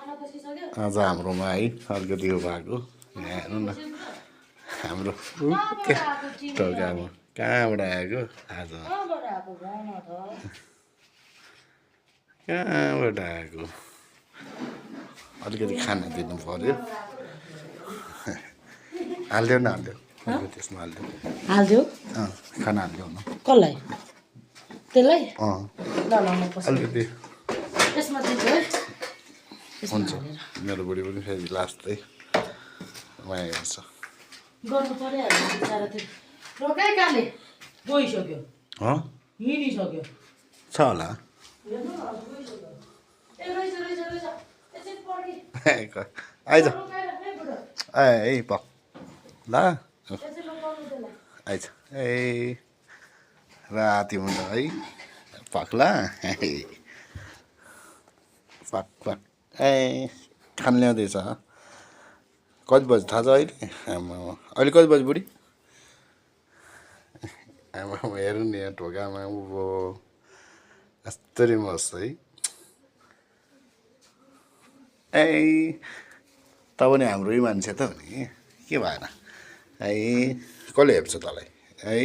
आज हाम्रोमा है अलिकति यो भएको यहाँ हेर्नु न हाम्रो टोकामा कहाँबाट आएको आज कहाँबाट आएको अलिकति खाना दिनु पर्यो हालिदेऊ न हालिदेऊ त्यसमा हालिदेऊ खाना हालिदेऊ न कसलाई त्यसलाई ल अलिकति त्यसमा दिन्छु है हुन्छ मेरो बुढी पनि फेरि लास्टै माया गर्छ गर्नु परिहाल्यो बिचरा त्यो रोकै काले गइसक्यो हिँडिसक्यो छ होला आइज ए पक ल आइज ए राति हुन्छ है पक्ला पक पक ए खान ल्याउँदैछ कति बजी थाहा छ अहिले अहिले कति बजी बुढी आमा हेर्नु नि यहाँ ढोकामा उँभो यस्तरी बस्छ है ए त पनि हाम्रै मान्छे त हो नि के भएन है कसले हेर्छ तँलाई है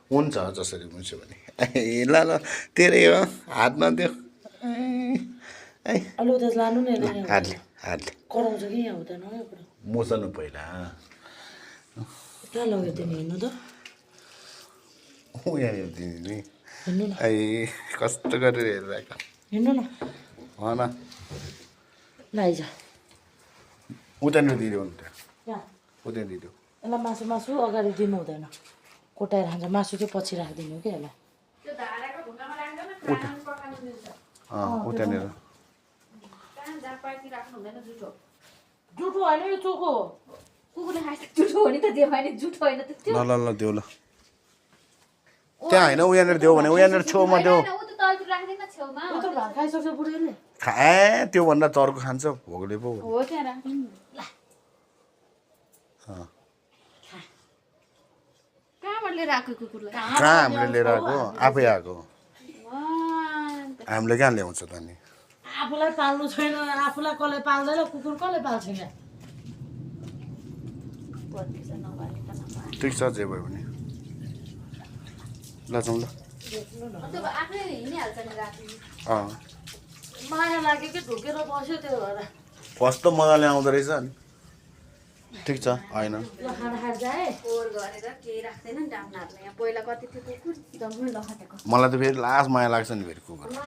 हुन्छ जसरी मुस्यो भने ए ल ल तेरै हो हात नदेऊ हातले हातले कराउँछ कि यहाँ हुँदैन मुसानु पहिला कहाँ लग्यो तिमी हेर्नु त यहाँ हेरिदिनु नि हेर्नु न ए कस्तो गरेर हेरिरहेको हेर्नु न भन आइज उतानिर दिइदेऊ नि त्यहाँ यहाँ उता दिइदेऊ यसलाई मासु मासु अगाडि दिनु हुँदैन कोटाएर खान्छ मासु चाहिँ पछि राखिदिनु कि यसलाई उतानिर जुठो होइन यो चोखो कुकुरले खान्छ जुठो हो नि त त्यो होइन जुठो होइन त त्यो ल ल ल देऊ ल त्यहाँ होइन उयानिर देऊ भने उयानिर छेउमा देऊ ऊ त तलतिर राख्दैन छेउमा यो त भात खाइसक्छ बुढीले ए त्योभन्दा चर्को खान्छ भोगले पो हो त्यहाँ राख्दैन कहाँबाट लिएर आएको कुकुरलाई कहाँ हामीले लिएर आएको आफै आएको हामीले कहाँ ल्याउँछ त नि आफूलाई पाल्नु छैन आफूलाई कसले पाल्दैन कुकुर कसले पाल्छ यहाँ ठिक छ जे भयो भने ल जाउँ ल आफै हिँडिहाल्छ नि राति माया लाग्यो कि ढुकेर बस्यो त्यो भएर कस्तो मजाले आउँदो रहेछ नि ठिक छ होइन ल खाना खाएर जाए फोहोर गरेर केही राख्दैन नि डाम्नाहरूले यहाँ पहिला कति थियो कुकुर जम्मै लखटेको मलाई त फेरि लास्ट माया लाग्छ नि फेरि कुकुर